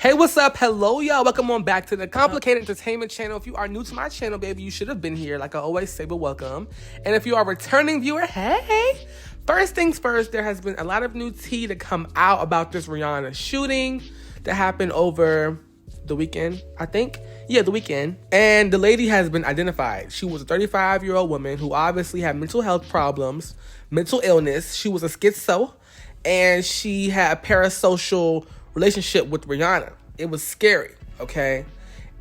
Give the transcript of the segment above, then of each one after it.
Hey, what's up? Hello, y'all. Welcome on back to the Complicated Entertainment channel. If you are new to my channel, baby, you should have been here. Like I always say, but welcome. And if you are a returning viewer, hey. First things first, there has been a lot of new tea to come out about this Rihanna shooting that happened over the weekend, I think. Yeah, the weekend. And the lady has been identified. She was a 35-year-old woman who obviously had mental health problems, mental illness. She was a schizo, and she had a parasocial relationship with Rihanna. It was scary, okay?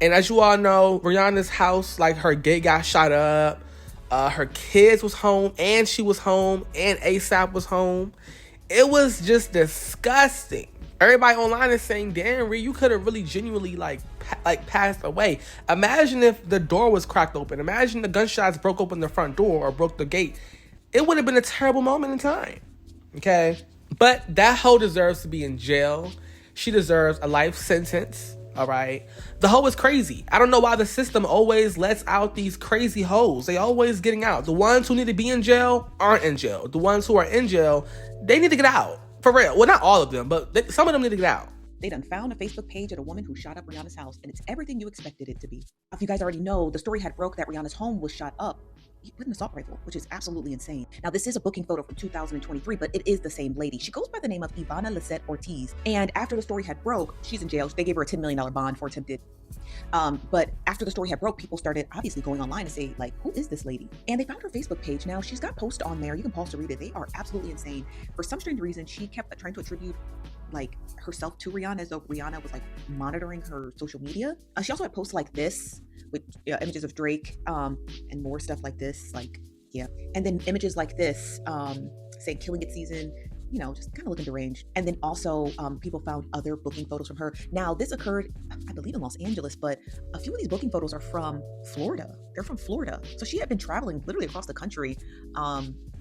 And as you all know, Rihanna's house, like her gate got shot up. Her kids was home, and she was home, and ASAP was home. It was just disgusting. Everybody online is saying, damn, Ree, you could have really genuinely like passed away. Imagine if the door was cracked open. Imagine the gunshots broke open the front door or broke the gate. It would have been a terrible moment in time, okay? But that hoe deserves to be in jail. She deserves a life sentence, all right? The hoe is crazy. I don't know why the system always lets out these crazy hoes. They always getting out. The ones who need to be in jail aren't in jail. The ones who are in jail, they need to get out. For real. Well, not all of them, but some of them need to get out. They done found a Facebook page of a woman who shot up Rihanna's house, and it's everything you expected it to be. If you guys already know, the story had broke that Rihanna's home was shot up with an assault rifle, which is absolutely insane. Now, this is a booking photo from 2023, but it is the same lady. She goes by the name of Ivana Lisette Ortiz. And after the story had broke, she's in jail. They gave her a $10 million bond for attempted. But after the story had broke, people started obviously going online and say, like, who is this lady? And they found her Facebook page. Now, she's got posts on there. You can pause to read it. They are absolutely insane. For some strange reason, she kept trying to attribute like herself to Rihanna as though Rihanna was like monitoring her social media. She also had posts like this with images of Drake and more stuff like this, like, yeah. And then images like this saying Killing It season, you know, just kind of looking deranged. And then also people found other booking photos from her. Now, this occurred, I believe, in Los Angeles, but a few of these booking photos are from Florida. They're from Florida. So she had been traveling literally across the country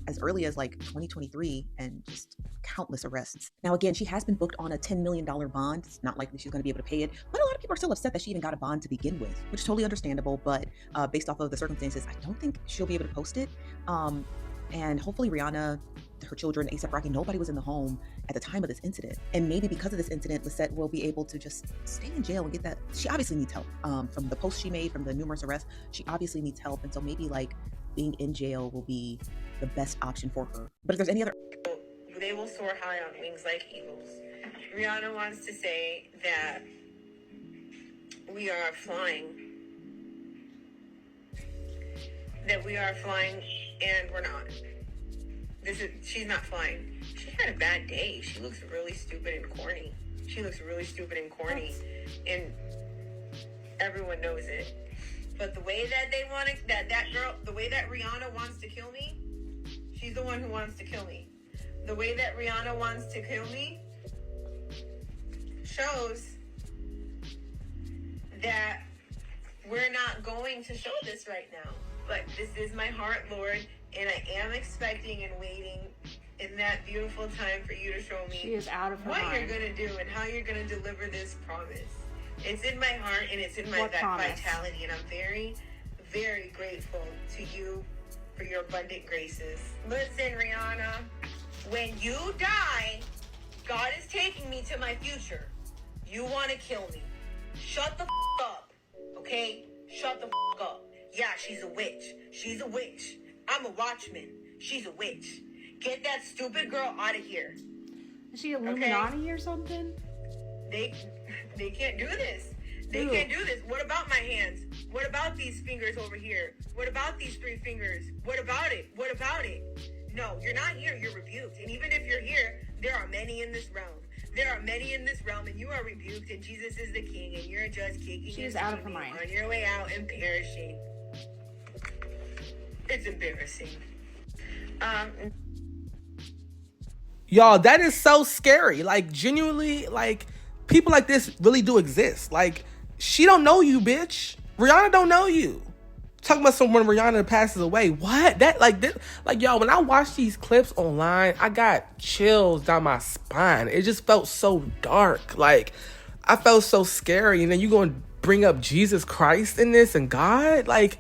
as early as like 2023 and just countless arrests. Now, again, she has been booked on a $10 million bond. It's not likely she's going to be able to pay it, but a lot of people are still upset that she even got a bond to begin with, which is totally understandable. But based off of the circumstances, I don't think she'll be able to post it. And hopefully Rihanna, her children, A$AP Rocky, nobody was in the home at the time of this incident. And maybe because of this incident, Lisette will be able to just stay in jail and get that. She obviously needs help. From the posts she made, from the numerous arrests, she obviously needs help. And so maybe like being in jail will be the best option for her. But if there's any other... They will soar high on wings like eagles. Rihanna wants to say that we are flying. That we are flying and we're not. She's not flying. She had a bad day. She looks really stupid and corny. And everyone knows it. But the way that they want to, that girl, the way that Rihanna wants to kill me, she's the one who wants to kill me. The way that Rihanna wants to kill me shows that we're not going to show this right now. But this is my heart, Lord, and I am expecting and waiting in that beautiful time for you to show me she is out of her what mind. You're going to do and how you're going to deliver this promise. It's in my heart and it's in my vitality, and I'm very, very grateful to you for your abundant graces. Listen, Rihanna, when you die, God is taking me to my future. You want to kill me. Shut the up, okay? Shut the up. Yeah, she's a witch. She's a witch. I'm a watchman. She's a witch. Get that stupid girl out of here. Is she Illuminati or something? They can't do this. They can't do this. What about my hands? What about these fingers over here? What about these 3 fingers? What about it? What about it? No, you're not here. You're rebuked. And even if you're here, there are many in this realm. There are many in this realm, and you are rebuked, and Jesus is the King, and you're just kicking She's and out of her mind. On your way out and perishing. It's embarrassing. Y'all, that is so scary. Like, genuinely, like, people like this really do exist. Like, she don't know you, bitch. Rihanna don't know you. Talking about someone Rihanna passes away. What? That, like, this, like, y'all, when I watch these clips online, I got chills down my spine. It just felt so dark. Like, I felt so scary. And then you going to bring up Jesus Christ in this and God? Like,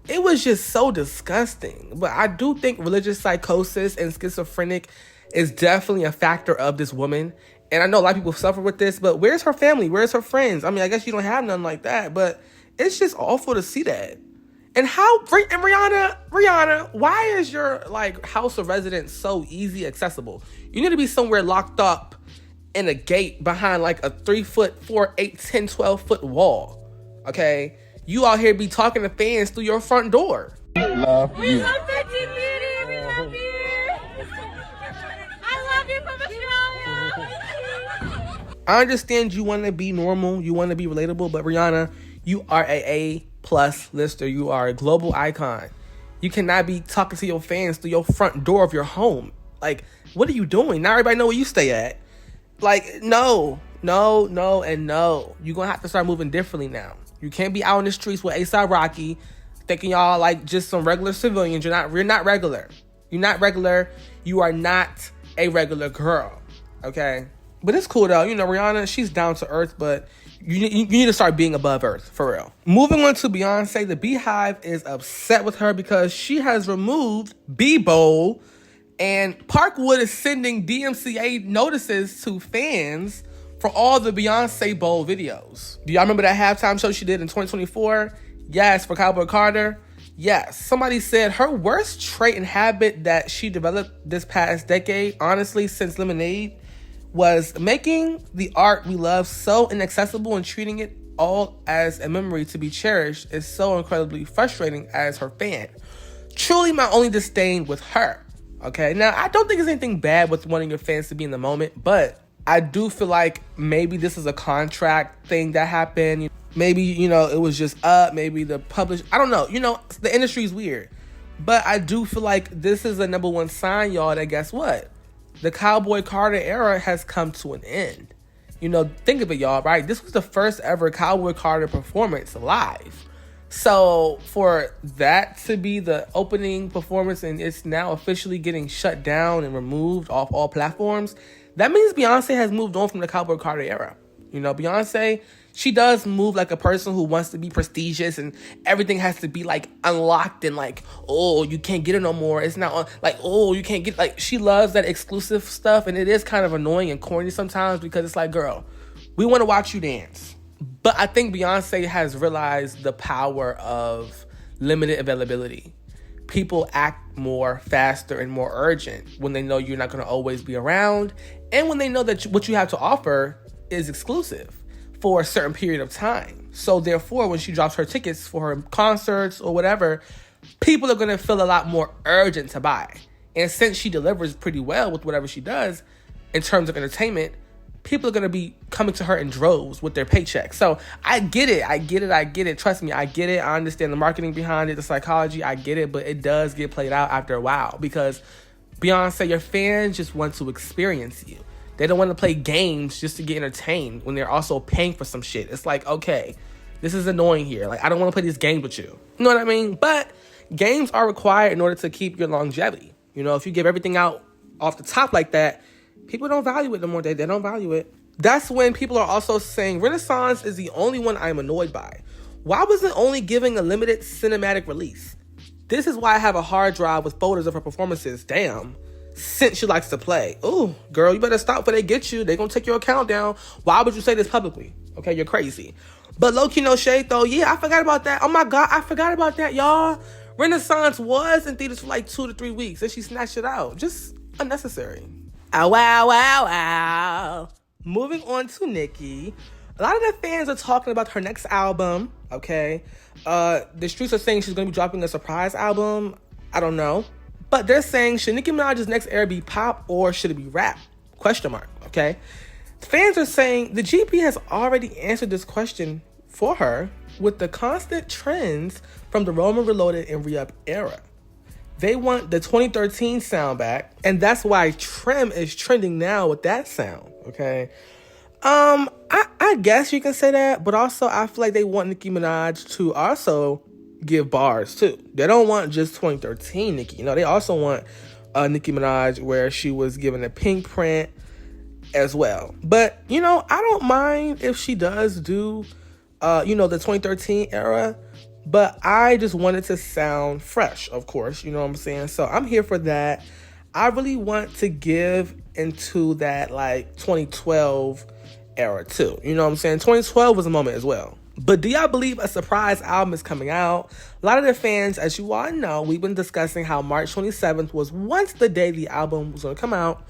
it was just so disgusting. But I do think religious psychosis and schizophrenic is definitely a factor of this woman. And I know a lot of people suffer with this, but where's her family? Where's her friends? I mean, I guess you don't have none like that, but it's just awful to see that. And Rihanna, why is your like house of residence so easy accessible? You need to be somewhere locked up in a gate behind like a 3 foot, 4, 8, 10, 12 foot wall. Okay? You out here be talking to fans through your front door. Love you. We love Fenty Beauty. We love you. I love you from Australia. I understand you want to be normal, you want to be relatable, but Rihanna, you are a plus lister. You are a global icon. You cannot be talking to your fans through your front door of your home. Like, what are you doing? Now everybody know where you stay at. Like, no. You're going to have to start moving differently now. You can't be out in the streets with A$AP Rocky thinking y'all like just some regular civilians. You're not regular. You're not regular. You are not a regular girl. Okay? But it's cool though. You know, Rihanna, she's down to earth, but you need to start being above earth, for real. Moving on to Beyonce, the Beehive is upset with her because she has removed B-Bowl, and Parkwood is sending DMCA notices to fans for all the Beyonce Bowl videos. Do y'all remember that halftime show she did in 2024? Yes, for Cowboy Carter. Yes. Somebody said her worst trait and habit that she developed this past decade, honestly, since Lemonade, was making the art we love so inaccessible and treating it all as a memory to be cherished is so incredibly frustrating as her fan. Truly my only disdain with her. Okay, now I don't think there's anything bad with wanting your fans to be in the moment, but I do feel like maybe this is a contract thing that happened. Maybe, you know, it was just maybe the publish. I don't know. You know, the industry is weird. But I do feel like this is a number one sign, y'all, that guess what? The Cowboy Carter era has come to an end. You know, think of it, y'all, right? This was the first ever Cowboy Carter performance live. So for that to be the opening performance and it's now officially getting shut down and removed off all platforms, that means Beyonce has moved on from the Cowboy Carter era. You know, Beyonce, she does move like a person who wants to be prestigious and everything has to be like unlocked and like, oh, you can't get it no more. It's not on, like, oh, you can't get, like, she loves that exclusive stuff, and it is kind of annoying and corny sometimes because it's like, girl, we want to watch you dance. But I think Beyonce has realized the power of limited availability. People act more faster and more urgent when they know you're not going to always be around, and when they know that what you have to offer is exclusive for a certain period of time. So therefore, when she drops her tickets for her concerts or whatever, people are going to feel a lot more urgent to buy. And since she delivers pretty well with whatever she does in terms of entertainment, people are going to be coming to her in droves with their paychecks. So I get it. Trust me, I get it. I understand the marketing behind it, the psychology. I get it, but it does get played out after a while because Beyonce, your fans just want to experience you. They don't want to play games just to get entertained when they're also paying for some shit. It's like, okay, this is annoying here. Like, I don't want to play these games with you. You know what I mean? But games are required in order to keep your longevity. You know, if you give everything out off the top like that, people don't value it no more. They don't value it. That's when people are also saying Renaissance is the only one I'm annoyed by. Why was it only giving a limited cinematic release? This is why I have a hard drive with photos of her performances. Damn. Since she likes to play. Ooh, girl, you better stop before they get you. They're going to take your account down. Why would you say this publicly? Okay, you're crazy. But low-key no shade, though. Yeah, I forgot about that. Oh, my God, I forgot about that, y'all. Renaissance was in theaters for like 2 to 3 weeks, and she snatched it out. Just unnecessary. Ow, wow, wow, wow. Moving on to Nicki. A lot of the fans are talking about her next album, okay? The streets are saying she's going to be dropping a surprise album. I don't know. But they're saying, should Nicki Minaj's next era be pop or should it be rap? Question mark, okay? Fans are saying the GP has already answered this question for her with the constant trends from the Roman Reloaded and Re-Up era. They want the 2013 sound back, and that's why Trim is trending now with that sound, okay? I guess you can say that, but also I feel like they want Nicki Minaj to also give bars too. They don't want just 2013 Nicki. You know, they also want Nicki Minaj where she was given a pink print as well. But, you know, I don't mind if she does do, the 2013 era. But I just want it to sound fresh, of course. You know what I'm saying? So I'm here for that. I really want to give into that like 2012 era too. You know what I'm saying? 2012 was a moment as well. But do y'all believe a surprise album is coming out? A lot of their fans, as you all know, we've been discussing how March 27th was once the day the album was going to come out.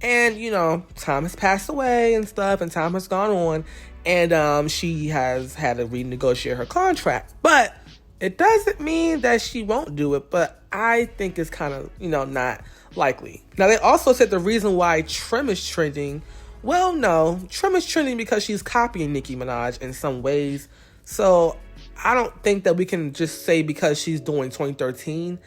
And, you know, time has passed away and stuff, and time has gone on. And she has had to renegotiate her contract. But it doesn't mean that she won't do it. But I think it's kind of, you know, not likely. Now, they also said the reason why Trim is trending. Well, no, Trim is trending because she's copying Nicki Minaj in some ways. So I don't think that we can just say because she's doing 2013.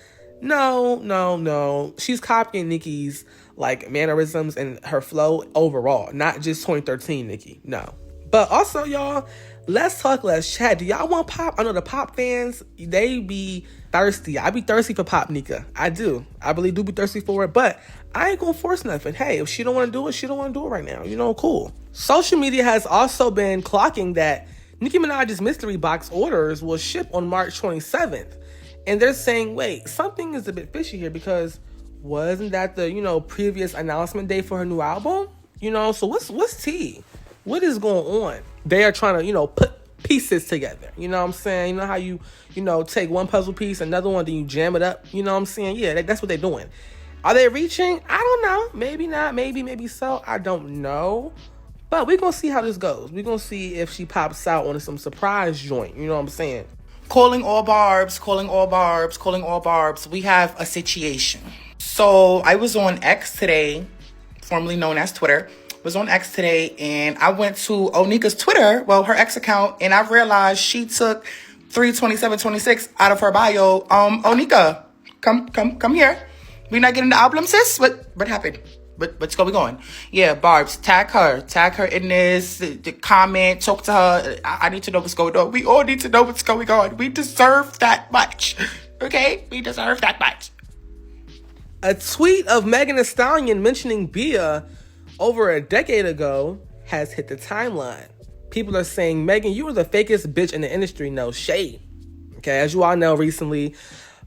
No. She's copying Nicki's like mannerisms and her flow overall, not just 2013 Nicki. No. But also, y'all, let's talk, let's chat. Do y'all want pop? I know the pop fans, they be thirsty. I be thirsty for pop, Nika. I do. I really do be thirsty for it. But I ain't gonna force nothing. Hey, if she don't want to do it, she don't want to do it right now. You know, cool. Social media has also been clocking that Nicki Minaj's mystery box orders will ship on March 27th. And they're saying, wait, something is a bit fishy here because wasn't that the, you know, previous announcement day for her new album? You know, so what's tea? What is going on? They are trying to, you know, put pieces together. You know what I'm saying? You know how you know, take one puzzle piece, another one, then you jam it up. You know what I'm saying? Yeah, that's what they're doing. Are they reaching? I don't know. Maybe not. Maybe so. I don't know. But we're going to see how this goes. We're going to see if she pops out on some surprise joint. You know what I'm saying? Calling all barbs. We have a situation. So I was on X today, formerly known as Twitter. Was on X today, and I went to Onika's Twitter, well, her X account, and I realized she took 32726 out of her bio. Onika, come here. We not getting the album, sis? What happened? What's going on? Yeah, Barbs, tag her in this, the comment, talk to her. I need to know what's going on. We all need to know what's going on. We deserve that much. Okay? We deserve that much. A tweet of Megan Thee Stallion mentioning BIA over a decade ago has hit the timeline. People are saying, Megan, you were the fakest bitch in the industry, no shade. Okay, as you all know, recently,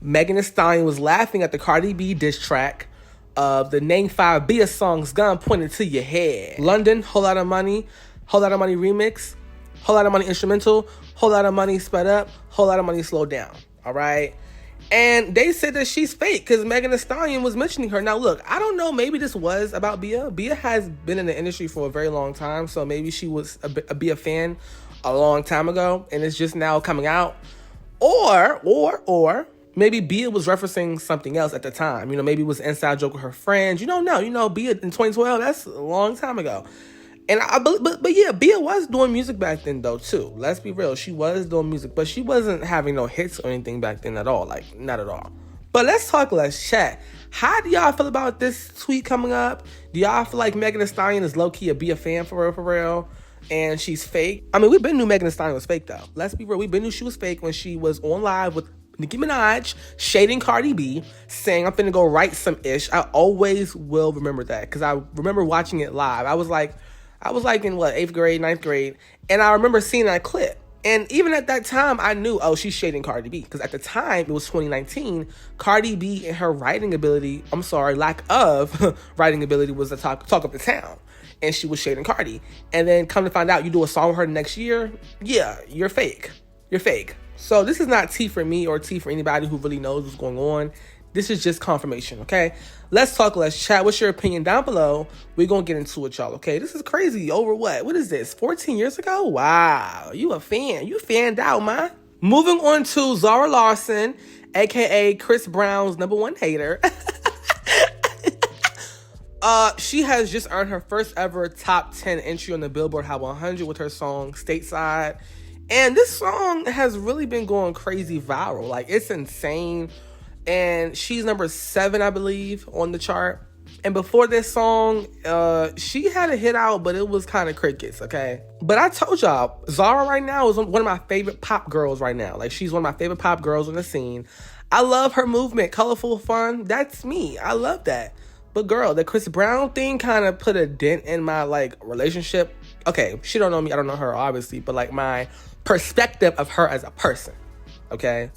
Megan Thee Stallion was laughing at the Cardi B diss track of the Name 5 BIA songs, gun pointed to your head. London, Whole Lot of Money remix, Whole Lot of Money instrumental, Whole Lot of Money sped up, Whole Lot of Money slowed down. All right? And they said that she's fake because Megan Thee Stallion was mentioning her. Now, look, I don't know. Maybe this was about BIA. BIA has been in the industry for a very long time. So maybe she was a BIA fan a long time ago and it's just now coming out. Or maybe BIA was referencing something else at the time. You know, maybe it was an inside joke with her friends. You don't know. You know, BIA in 2012, that's a long time ago. And but yeah, BIA was doing music back then though too. Let's be real, she was doing music, but she wasn't having no hits or anything back then at all, like not at all. But let's chat. How do y'all feel about this tweet coming up? Do y'all feel like Megan Thee Stallion is low key a BIA fan for real, and she's fake? I mean, we've been knew Megan Thee Stallion was fake though. Let's be real, we've been knew she was fake when she was on live with Nicki Minaj, shading Cardi B, saying I'm finna go write some ish. I always will remember that because I remember watching it live. I was like in what, 8th grade, 9th grade. And I remember seeing that clip. And even at that time, I knew, oh, she's shading Cardi B. Because at the time, it was 2019, Cardi B and her writing ability, lack of writing ability was the talk of the town. And she was shading Cardi. And then come to find out, you do a song with her next year, yeah, you're fake. You're fake. So this is not tea for me or tea for anybody who really knows what's going on. This is just confirmation, okay? Let's chat. What's your opinion down below? We're going to get into it, y'all, okay? This is crazy. Over what? What is this? 14 years ago? Wow. You a fan. You fanned out, man. Moving on to Zara Larsson, a.k.a. Chris Brown's #1 hater. She has just earned her first ever top 10 entry on the Billboard Hot 100 with her song Stateside. And this song has really been going crazy viral. Like, it's insane. And she's number 7, I believe, on the chart. And before this song, she had a hit out, but it was kind of crickets, okay? But I told y'all, Zara right now is one of my favorite pop girls right now. Like, she's one of my favorite pop girls on the scene. I love her movement, colorful, fun. That's me. I love that. But girl, the Chris Brown thing kind of put a dent in my, like, relationship. Okay, she don't know me. I don't know her, obviously. But, like, my perspective of her as a person, okay?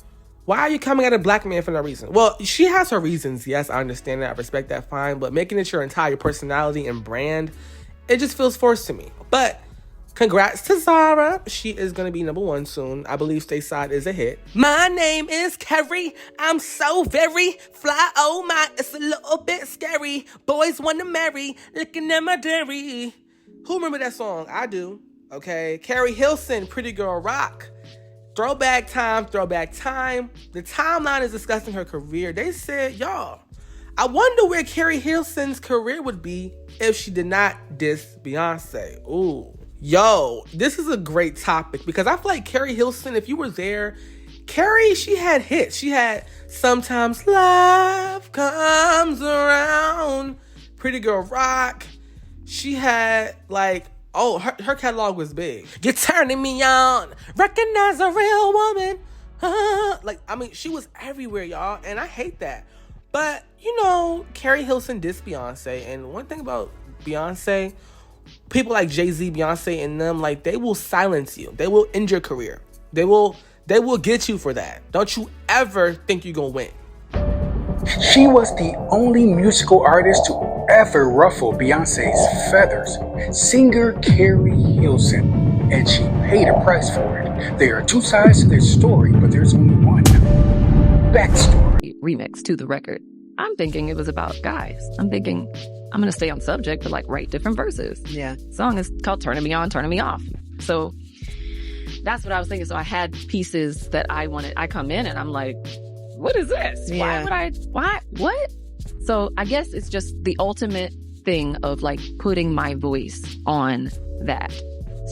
Why are you coming at a black man for no reason? Well, she has her reasons. Yes, I understand that. I respect that, fine. But making it your entire personality and brand, it just feels forced to me. But congrats to Zara. She is going to be number 1 soon. I believe Stateside is a hit. My name is Keri. I'm so very fly. Oh my, it's a little bit scary. Boys want to marry. Looking at my dairy. Who remember that song? I do. Okay. Keri Hilson, Pretty Girl Rock. Throwback time. The timeline is discussing her career. They said, y'all, I wonder where Keri Hilson's career would be if she did not diss Beyonce. Ooh. Yo, this is a great topic because I feel like Keri Hilson, if you were there, Keri, she had hits. She had Sometimes Love Comes Around, Pretty Girl Rock. She had like, oh, her catalog was big. You're turning me on, recognize a real woman. Like, I mean, she was everywhere, y'all, and I hate that. But, you know, Keri Hilson dissed Beyonce, and one thing about Beyonce, people like Jay-Z, Beyonce, and them, like, they will silence you. They will end your career. They will get you for that. Don't you ever think you're gonna win. She was the only musical artist to ever ruffle Beyonce's feathers. Singer Keri Hilson, and she paid a price for it. There are 2 sides to this story, but there's only one backstory. Remix to the record. I'm thinking it was about guys. I'm thinking I'm gonna stay on subject, but like write different verses. Yeah. Song is called "Turning Me On, Turning Me Off." So that's what I was thinking. So I had pieces that I wanted. I come in and I'm like, what is this? Yeah. What? So I guess it's just the ultimate thing of like putting my voice on that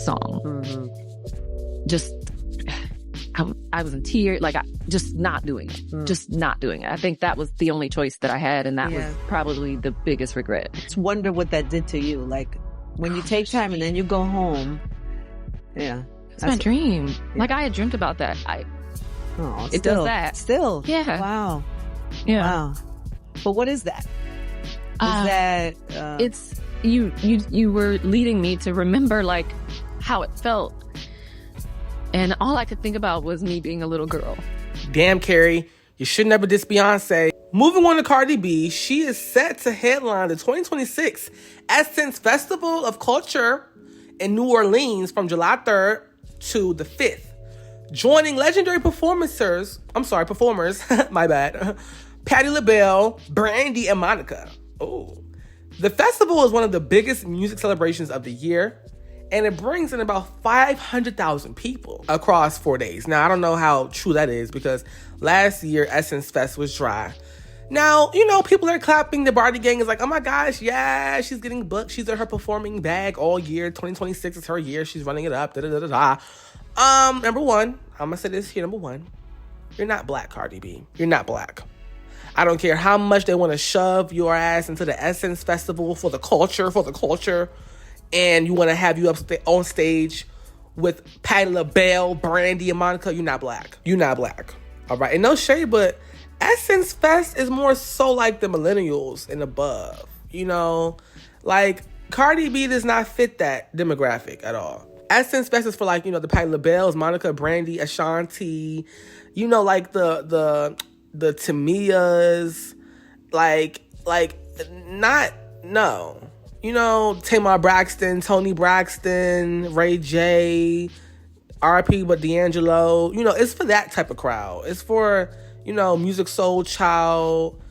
song. Mm-hmm. Just, I was in tears, like just not doing it. Just not doing it. I think that was the only choice that I had, and that was probably the biggest regret. Just wonder what that did to you. Like when you take time and then you go home. Yeah. It's my dream. Yeah. Like I had dreamt about that. It does that. Still. Yeah. Wow. Yeah. Wow. But what is that? It's you were leading me to remember like how it felt. And all I could think about was me being a little girl. Damn, Keri, you should never diss Beyonce. Moving on to Cardi B, she is set to headline the 2026 Essence Festival of Culture in New Orleans from July 3rd to the 5th. Joining legendary performers, my bad, Patti LaBelle, Brandy, and Monica. Oh. The festival is one of the biggest music celebrations of the year, and it brings in about 500,000 people across 4 days. Now, I don't know how true that is because last year, Essence Fest was dry. Now, you know, people are clapping. The Barty gang is like, oh my gosh, yeah, she's getting booked. She's in her performing bag all year. 2026 is her year. She's running it up. Number one, I'm going to say this here. Number one, you're not black, Cardi B. You're not black. I don't care how much they want to shove your ass into the Essence Festival for the culture, and you want to have you up on stage with Patti LaBelle, Brandy, and Monica. You're not black. You're not black. All right. And no shade, but Essence Fest is more so like the millennials and above. You know, like Cardi B does not fit that demographic at all. Essence Fest is for like, you know, the Patti LaBelles, Monica, Brandy, Ashanti, you know, like the Tamias, no. You know, Tamar Braxton, Tony Braxton, Ray J, RP, but D'Angelo. You know, it's for that type of crowd. It's for, you know, Music Soul Child,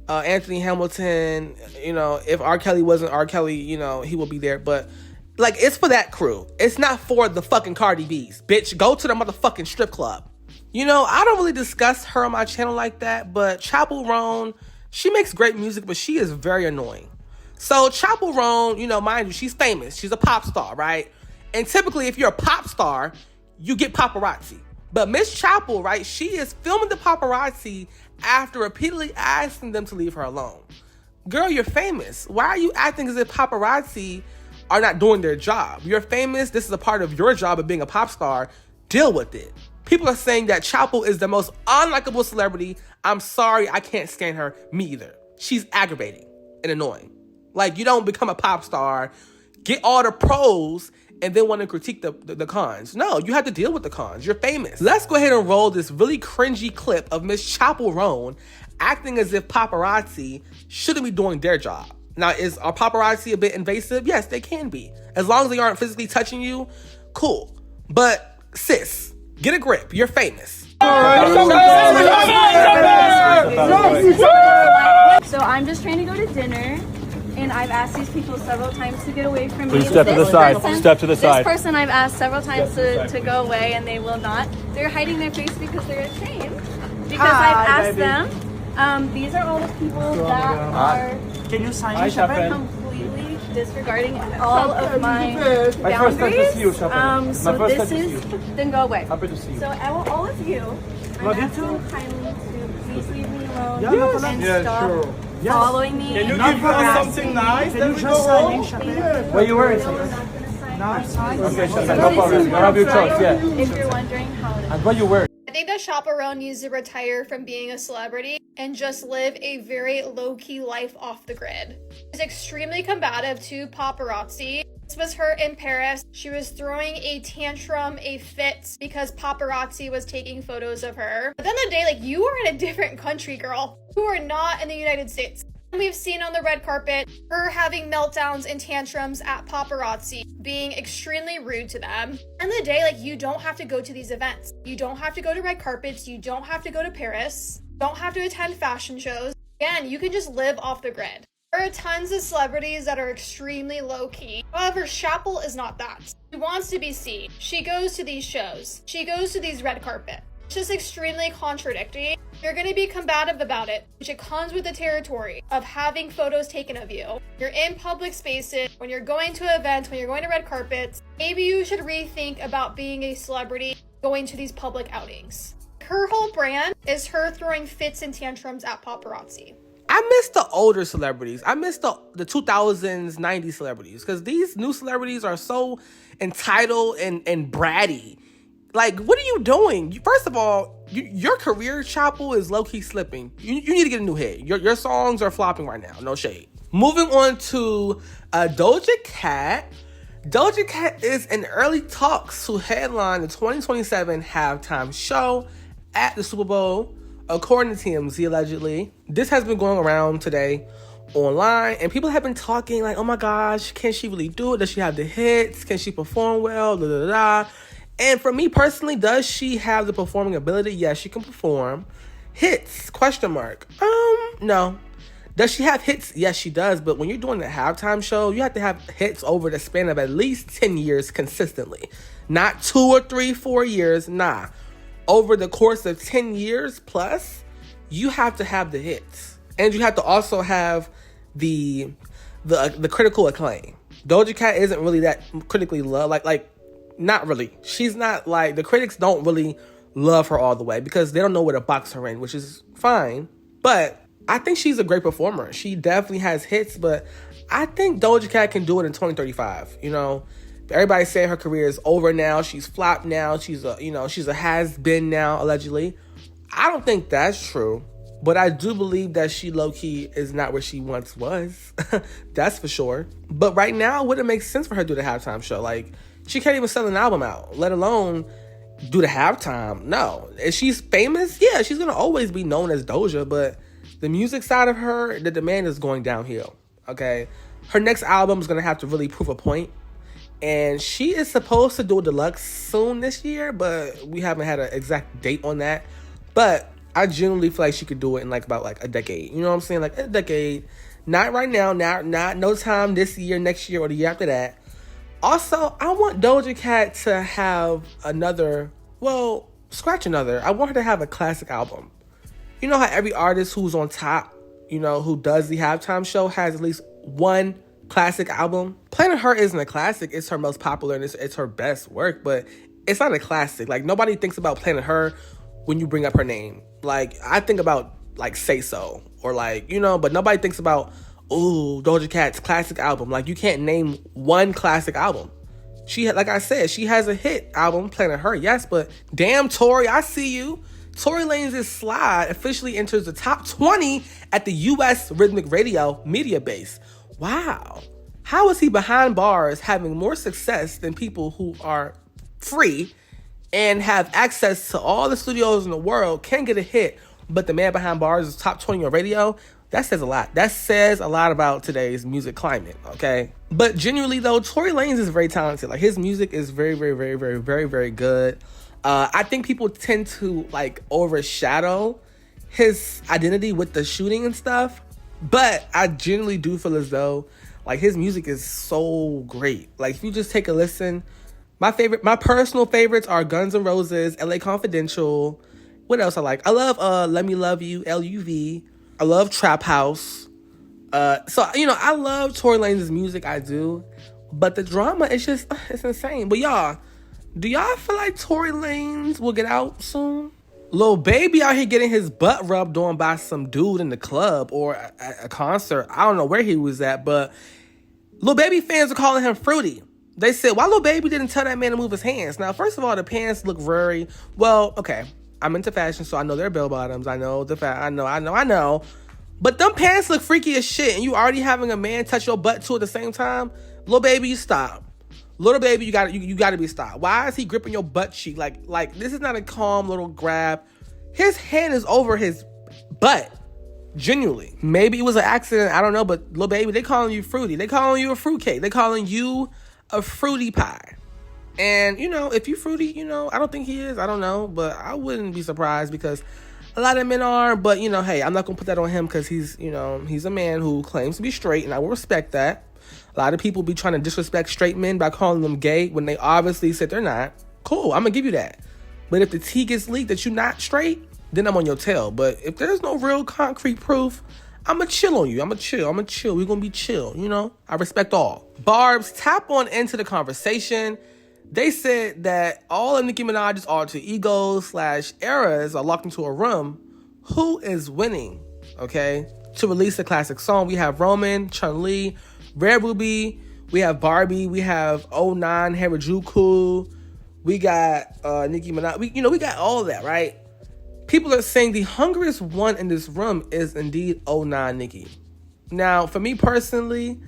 Anthony Hamilton. You know, if R. Kelly wasn't R. Kelly, you know, he would be there. But, like, it's for that crew. It's not for the fucking Cardi B's. Bitch, go to the motherfucking strip club. You know, I don't really discuss her on my channel like that, but Chappell Roan, she makes great music, but she is very annoying. So Chappell Roan, you know, mind you, she's famous. She's a pop star, right? And typically, if you're a pop star, you get paparazzi. But Miss Chappell, right, she is filming the paparazzi after repeatedly asking them to leave her alone. Girl, you're famous. Why are you acting as if paparazzi are not doing their job? You're famous. This is a part of your job of being a pop star. Deal with it. People are saying that Chappell is the most unlikable celebrity. I'm sorry, I can't stand her. Me either. She's aggravating and annoying. Like, you don't become a pop star get all the pros and then want to critique the cons. No, you have to deal with the cons. You're famous. Let's go ahead and roll this really cringy clip of Miss Chappell Roan acting as if paparazzi shouldn't be doing their job. Now, are paparazzi a bit invasive? Yes, they can be. As long as they aren't physically touching you, cool. But sis, get a grip. You're famous. So I'm just trying to go to dinner, and I've asked these people several times to get away from me. Please step to the side. Step to the side. This person I've asked several times to go away, and they will not. They're hiding their face because they're ashamed. Because I've asked them. These are all the people that are completely disregarding all of my boundaries. So this is, then go away. Happy to see you. So I want all of you, I'm asking kindly to please leave me alone and stop following me. Can you give us something nice? Then we go home. What are you wearing? Okay, Chappell, no problem. You have your choice, yeah. If you're wondering how it is. And what you wear? I think that Chappell Roan needs to retire from being a celebrity and just live a very low-key life off the grid. She's extremely combative to paparazzi. This was her in Paris. She was throwing a tantrum, a fit, because paparazzi was taking photos of her. But then the day, like, you are in a different country, girl. You are not in the United States. We've seen on the red carpet her having meltdowns and tantrums at paparazzi, being extremely rude to them. And the day, like, you don't have to go to these events. You don't have to go to red carpets. You don't have to go to Paris. You don't have to attend fashion shows. Again, you can just live off the grid. There are tons of celebrities that are extremely low-key. However, Chappell is not that. She wants to be seen. She goes to these shows. She goes to these red carpets. It's just extremely contradicting. You're going to be combative about it, which it comes with the territory of having photos taken of you. You're in public spaces, when you're going to events, when you're going to red carpets, maybe you should rethink about being a celebrity going to these public outings. Her whole brand is her throwing fits and tantrums at paparazzi. I miss the older celebrities. I miss the 2000s, 90s celebrities, because these new celebrities are so entitled and bratty. Like, what are you doing? First of all, your career, Chappell, is low-key slipping. You need to get a new hit. Your songs are flopping right now. No shade. Moving on to Doja Cat. Doja Cat is in early talks to headline the 2027 halftime show at the Super Bowl, according to TMZ, allegedly. This has been going around today online, and people have been talking like, oh my gosh, can she really do it? Does she have the hits? Can she perform well? Da, da, da. And for me personally, does she have the performing ability? Yes, she can perform. Hits? Question mark. No. Does she have hits? Yes, she does. But when you're doing a halftime show, you have to have hits over the span of at least 10 years consistently. Not 2 or 3, 4 years. Nah. Over the course of 10 years plus, you have to have the hits. And you have to also have the critical acclaim. Doja Cat isn't really that critically loved. Like, not really. She's not like, the critics don't really love her all the way because they don't know where to box her in, which is fine. But I think she's a great performer. She definitely has hits, but I think Doja Cat can do it in 2035. You know, everybody's saying her career is over now. She's flopped now. She's a has-been now, allegedly. I don't think that's true, but I do believe that she low-key is not where she once was. That's for sure. But right now, would it make sense for her to do the halftime show? Like, she can't even sell an album out, let alone do the halftime. No. If she's famous, yeah, she's going to always be known as Doja, but the music side of her, the demand is going downhill, okay? Her next album is going to have to really prove a point, and she is supposed to do a deluxe soon this year, but we haven't had an exact date on that. But I genuinely feel like she could do it in about a decade. You know what I'm saying? Like a decade. Not right now, not no time this year, next year, or the year after that. Also, I want Doja Cat to have another, scratch another. I want her to have a classic album. You know how every artist who's on top, who does the halftime show has at least one classic album? Planet Her isn't a classic. It's her most popular and it's her best work, but it's not a classic. Like, nobody thinks about Planet Her when you bring up her name. Like, I think about, Say So, or but nobody thinks about, ooh, Doja Cat's classic album. Like, you can't name one classic album. Like I said, she has a hit album, Planet Her, yes, but damn, Tory, I see you. Tory Lanez' Slide officially enters the top 20 at the U.S. Rhythmic Radio media base. Wow. How is he behind bars having more success than people who are free and have access to all the studios in the world, can get a hit, but the man behind bars is top 20 on radio? That says a lot. That says a lot about today's music climate, okay? But genuinely though, Tory Lanez is very talented. Like, his music is very, very, very, very, very, very good. I think people tend to like overshadow his identity with the shooting and stuff. But I genuinely do feel as though like his music is so great. Like, if you just take a listen, my personal favorites are Guns N' Roses, LA Confidential. What else I like? I love Let Me Love You, LUV. I love Trap House. So, you know, I love Tory Lanez's music, I do. But the drama is just, it's insane. But y'all, do y'all feel like Tory Lanez will get out soon? Lil Baby out here getting his butt rubbed on by some dude in the club or at a concert. I don't know where he was at, but Lil Baby fans are calling him fruity. They said, why Lil Baby didn't tell that man to move his hands? Now, first of all, the pants look very, well, okay. I'm into fashion, so I know they're bell bottoms. I know I know. But them pants look freaky as shit, and you already having a man touch your butt too at the same time? Lil Baby, stop. Little Baby, you gotta be stopped. Why is he gripping your butt cheek? Like this is not a calm little grab. His hand is over his butt. Genuinely. Maybe it was an accident, I don't know, but Lil Baby, they calling you fruity. They calling you a fruitcake. They calling you a fruity pie. And, you know, if you fruity, you know, I don't think he is. I don't know. But I wouldn't be surprised because a lot of men are. But, you know, hey, I'm not going to put that on him because he's, you know, he's a man who claims to be straight. And I will respect that. A lot of people be trying to disrespect straight men by calling them gay when they obviously said they're not. Cool, I'm going to give you that. But if the tea gets leaked that you're not straight, then I'm on your tail. But if there's no real concrete proof, I'm going to chill on you. I'm going to chill. We're going to be chill, you know? I respect all. Barbs, tap on into the conversation. They said that all of Nicki Minaj's alter egos / eras are locked into a room. Who is winning, okay? To release a classic song, we have Roman, Chun-Li, Rare Ruby, we have Barbie, we have 09 Harajuku, we got Nicki Minaj. We got all of that, right? People are saying the hungriest one in this room is indeed 09 Nicki. Now, for me personally,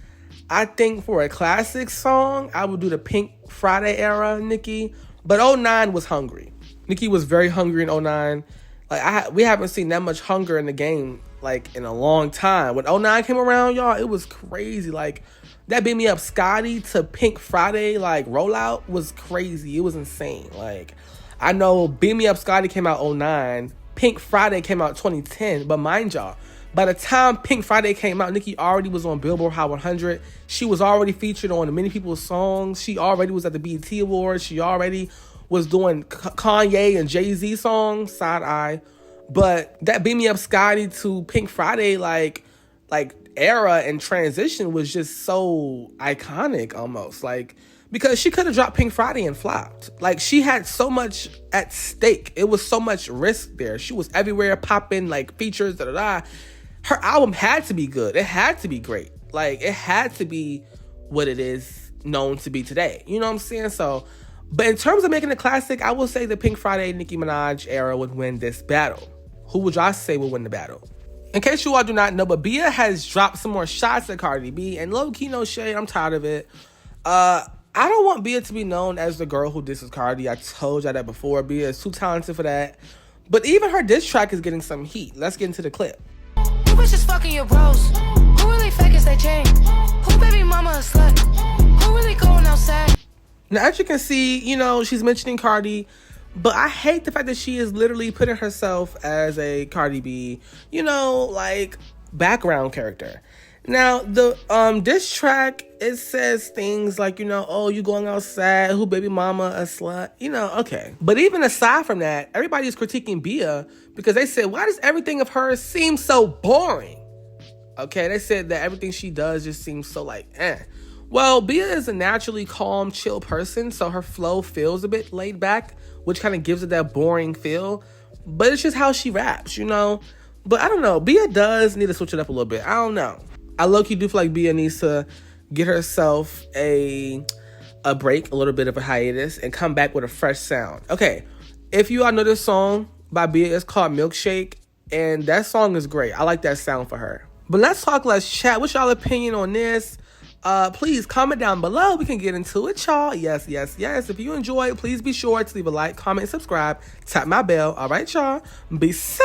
I think for a classic song, I would do the Pink Friday era Nicki, but 09 was hungry. Nicki was very hungry in 09. Like we haven't seen that much hunger in the game like in a long time. When 09 came around, y'all, it was crazy. Like that Beat Me Up Scotty to Pink Friday like rollout was crazy. It was insane. Like I know Beat Me Up Scotty came out 09, Pink Friday came out 2010, but mind y'all, by the time Pink Friday came out, Nicki already was on Billboard Hot 100. She was already featured on many people's songs. She already was at the BET Awards. She already was doing Kanye and Jay-Z songs, side eye. But that Beat Me Up Scotty to Pink Friday, like era and transition was just so iconic almost. Like, because she could have dropped Pink Friday and flopped. Like, she had so much at stake. It was so much risk there. She was everywhere, popping, like, features, da-da-da. Her album had to be good. It had to be great. Like, it had to be what it is known to be today. You know what I'm saying? So, but in terms of making a classic, I will say the Pink Friday, Nicki Minaj era would win this battle. Who would y'all say would win the battle? In case you all do not know, but BIA has dropped some more shots at Cardi B. And low-key, no shade, I'm tired of it. I don't want BIA to be known as the girl who disses Cardi. I told y'all that before. BIA is too talented for that. But even her diss track is getting some heat. Let's get into the clip. You bitches fucking your bros. Who really fake is they chain? Who baby mama a slut? Who really going outside? Now, as you can see, you know, she's mentioning Cardi, but I hate the fact that she is literally putting herself as a Cardi B, you know, like, background character. Now, the diss track, it says things like, you know, oh, you going outside, who baby mama a slut, you know, okay. But even aside from that, everybody's critiquing BIA because they said, why does everything of hers seem so boring? Okay, they said that everything she does just seems so like, eh. Well, BIA is a naturally calm, chill person, so her flow feels a bit laid back, which kind of gives it that boring feel. But it's just how she raps, you know? But I don't know, BIA does need to switch it up a little bit. I don't know. I low-key do feel like BIA needs to get herself a break, a little bit of a hiatus, and come back with a fresh sound. Okay, if you all know this song by BIA, it's called Milkshake, and that song is great. I like that sound for her. But let's talk, let's chat. What's y'all opinion on this? Please comment down below. We can get into it, y'all. Yes. If you enjoyed, please be sure to leave a like, comment, subscribe, tap my bell. All right, y'all. Be safe.